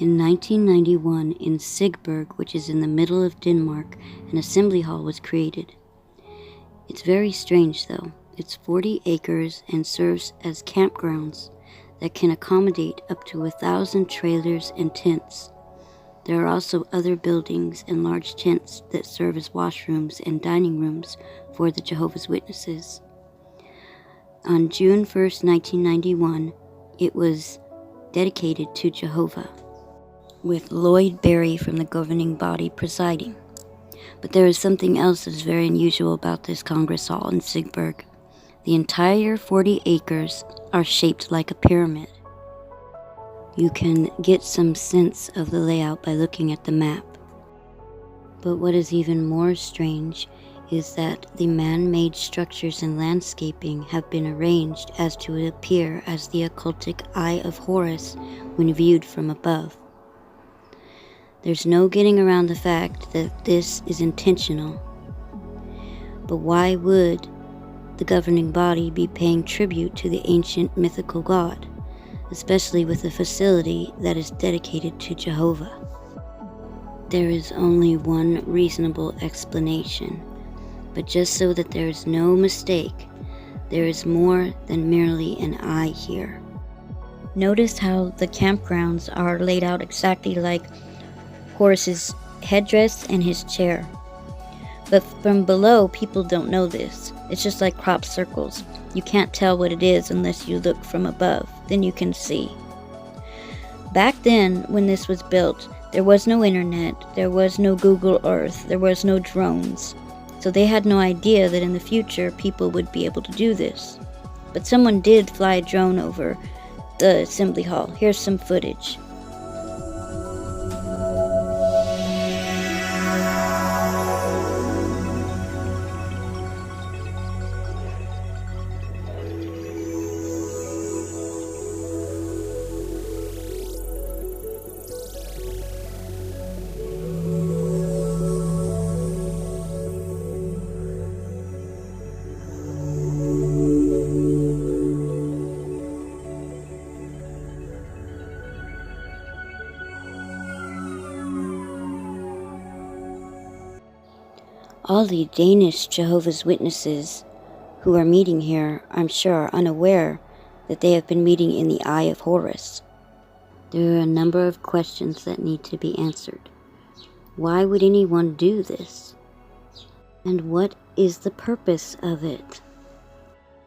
In 1991, in Sigburg, which is in the middle of Denmark, an assembly hall was created. It's very strange though. It's 40 acres and serves as campgrounds that can accommodate up to 1,000 trailers and tents. There are also other buildings and large tents that serve as washrooms and dining rooms for the Jehovah's Witnesses. On June 1st, 1991, it was dedicated to Jehovah, with Lloyd Berry from the governing body presiding. But there is something else that is very unusual about this Congress Hall in Sigburg. The entire 40 acres are shaped like a pyramid. You can get some sense of the layout by looking at the map. But what is even more strange is that the man-made structures and landscaping have been arranged as to appear as the occultic Eye of Horus when viewed from above. There's no getting around the fact that this is intentional. But why would the governing body be paying tribute to the ancient mythical god, especially with a facility that is dedicated to Jehovah? There is only one reasonable explanation, but just so that there is no mistake, there is more than merely an eye here. Notice how the campgrounds are laid out exactly like Horus's headdress and his chair. But from below, people don't know this. It's just like crop circles. You can't tell what it is unless you look from above. Then you can see. Back then, when this was built, there was no internet, there was no Google Earth, there was no drones. So they had no idea that in the future people would be able to do this. But someone did fly a drone over the assembly hall. Here's some footage. All the Danish Jehovah's Witnesses who are meeting here, I'm sure, are unaware that they have been meeting in the Eye of Horus. There are a number of questions that need to be answered. Why would anyone do this? And what is the purpose of it?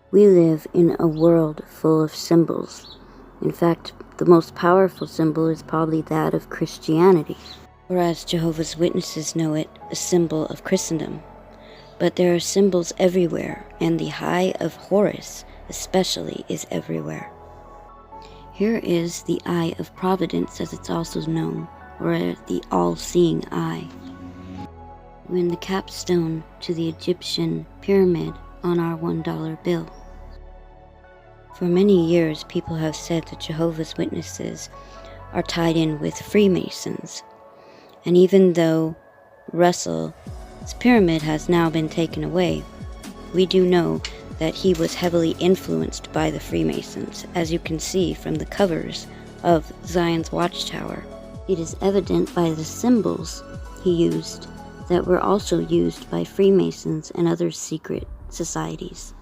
We live in a world full of symbols. In fact, the most powerful symbol is probably that of Christianity, or as Jehovah's Witnesses know it, a symbol of Christendom. But there are symbols everywhere, and the Eye of Horus especially is everywhere. Here is the Eye of Providence, as it's also known, or the all-seeing eye. When the capstone to the Egyptian pyramid on our $1 bill. For many years, people have said that Jehovah's Witnesses are tied in with Freemasons. And even though Russell's pyramid has now been taken away, we do know that he was heavily influenced by the Freemasons, as you can see from the covers of Zion's Watchtower. It is evident by the symbols he used that were also used by Freemasons and other secret societies.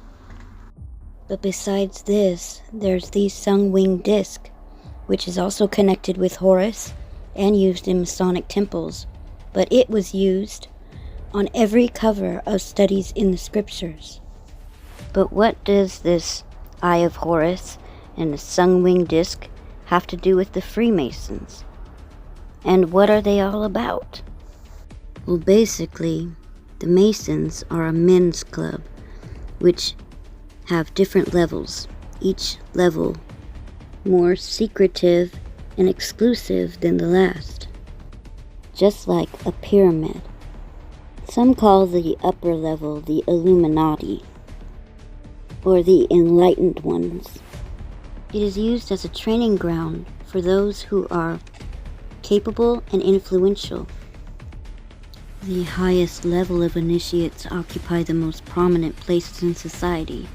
But besides this, there's the Sung-Wing disc, which is also connected with Horus and used in Masonic temples, but it was used on every cover of studies in the scriptures. But what does this Eye of Horus and the Sung-Wing disc have to do with the Freemasons? And what are they all about? Well, basically, the Masons are a men's club, which have different levels, each level more secretive and exclusive than the last, just like a pyramid. Some call the upper level the Illuminati, or the Enlightened Ones. It is used as a training ground for those who are capable and influential. The highest level of initiates occupy the most prominent places in society,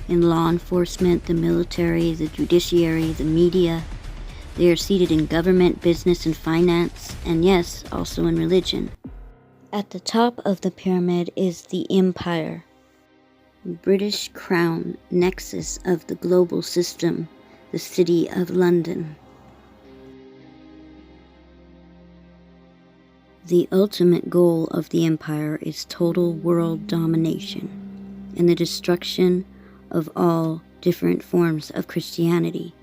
in law enforcement, the military, the judiciary, the media. They are seated in government, business, and finance, and yes, also in religion. At the top of the pyramid is the Empire, the British Crown, nexus of the global system, the City of London. The ultimate goal of the Empire is total world domination and the destruction of all different forms of Christianity.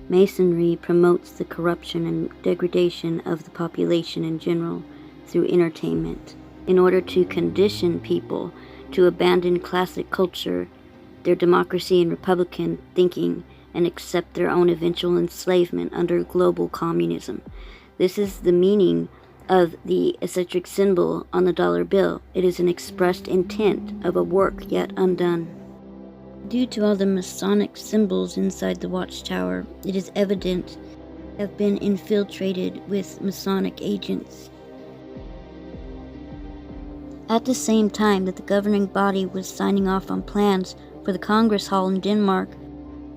Masonry promotes the corruption and degradation of the population in general through entertainment, in order to condition people to abandon classic culture, their democracy and republican thinking, and accept their own eventual enslavement under global communism. This is the meaning of the eccentric symbol on the dollar bill. It is an expressed intent of a work yet undone. Due to all the Masonic symbols inside the Watchtower, it is evident they have been infiltrated with Masonic agents. At the same time that the governing body was signing off on plans for the Congress Hall in Denmark,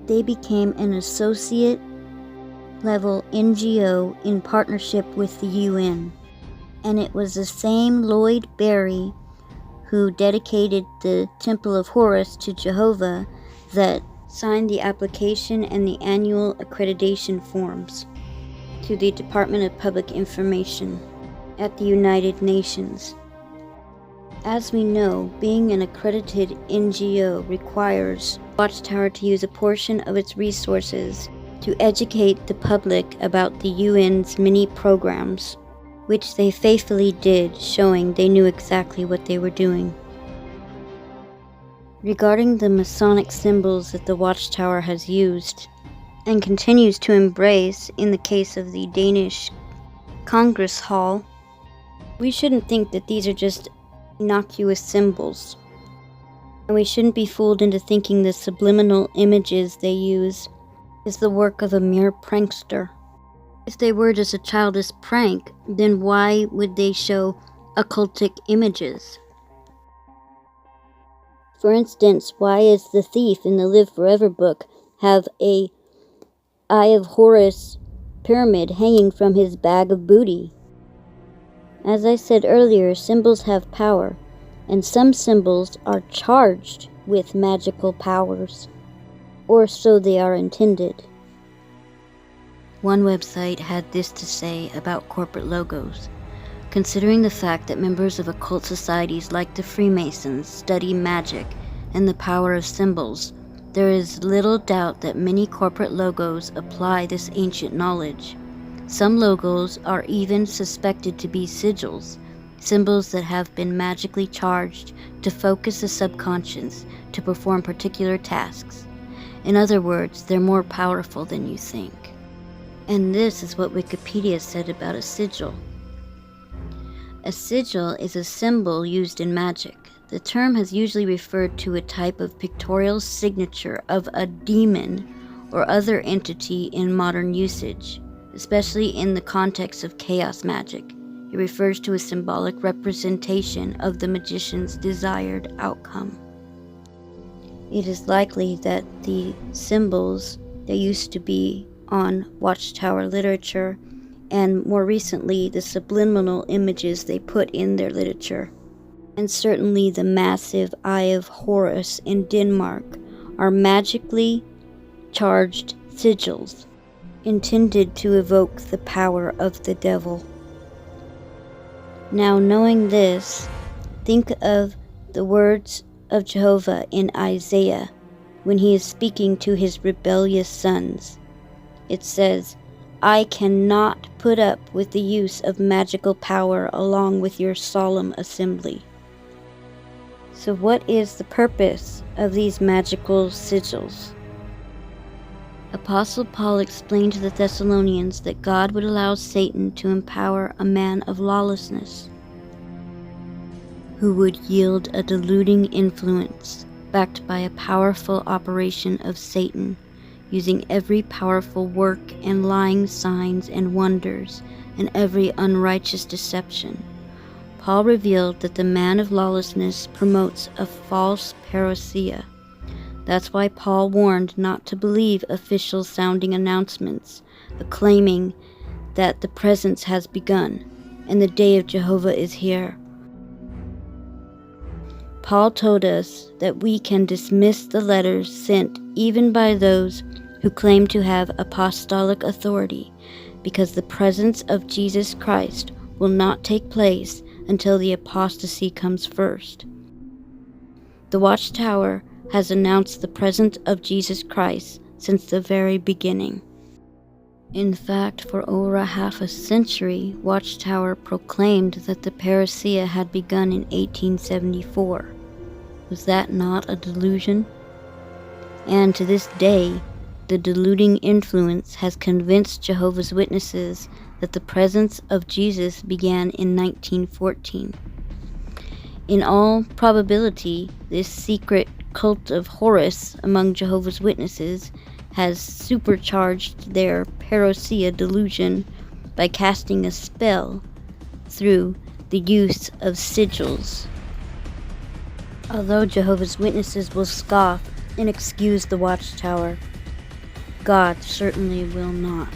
they became an associate-level NGO in partnership with the UN. And it was the same Lloyd Berry who dedicated the Temple of Horus to Jehovah that signed the application and the annual accreditation forms to the Department of Public Information at the United Nations. As we know, being an accredited NGO requires Watchtower to use a portion of its resources to educate the public about the UN's many programs, which they faithfully did, showing they knew exactly what they were doing. Regarding the Masonic symbols that the Watchtower has used, and continues to embrace in the case of the Danish Congress Hall, we shouldn't think that these are just innocuous symbols, and we shouldn't be fooled into thinking the subliminal images they use is the work of a mere prankster. If they were just a childish prank, then why would they show occultic images? For instance, why does the thief in the Live Forever book have a Eye of Horus pyramid hanging from his bag of booty? As I said earlier, symbols have power, and some symbols are charged with magical powers, or so they are intended. One website had this to say about corporate logos. Considering the fact that members of occult societies like the Freemasons study magic and the power of symbols, there is little doubt that many corporate logos apply this ancient knowledge. Some logos are even suspected to be sigils, symbols that have been magically charged to focus the subconscious to perform particular tasks. In other words, they're more powerful than you think. And this is what Wikipedia said about a sigil. A sigil is a symbol used in magic. The term has usually referred to a type of pictorial signature of a demon or other entity in modern usage, especially in the context of chaos magic. It refers to a symbolic representation of the magician's desired outcome. It is likely that the symbols that used to be on Watchtower literature, and more recently the subliminal images they put in their literature, and certainly the massive Eye of Horus in Denmark, are magically charged sigils intended to evoke the power of the devil. Now, knowing this, think of the words of Jehovah in Isaiah when he is speaking to his rebellious sons. It says, "I cannot put up with the use of magical power along with your solemn assembly." So what is the purpose of these magical sigils? Apostle Paul explained to the Thessalonians that God would allow Satan to empower a man of lawlessness, who would yield a deluding influence backed by a powerful operation of Satan, using every powerful work and lying signs and wonders and every unrighteous deception. Paul revealed that the man of lawlessness promotes a false parousia. That's why Paul warned not to believe official sounding announcements acclaiming that the presence has begun and the day of Jehovah is here. Paul told us that we can dismiss the letters sent even by those who claim to have apostolic authority, because the presence of Jesus Christ will not take place until the apostasy comes first. The Watchtower has announced the presence of Jesus Christ since the very beginning. In fact, for over half a century, Watchtower proclaimed that the parousia had begun in 1874. Was that not a delusion? And to this day, the deluding influence has convinced Jehovah's Witnesses that the presence of Jesus began in 1914. In all probability, this secret cult of Horus among Jehovah's Witnesses has supercharged their parousia delusion by casting a spell through the use of sigils. Although Jehovah's Witnesses will scoff and excuse the Watchtower, God certainly will not.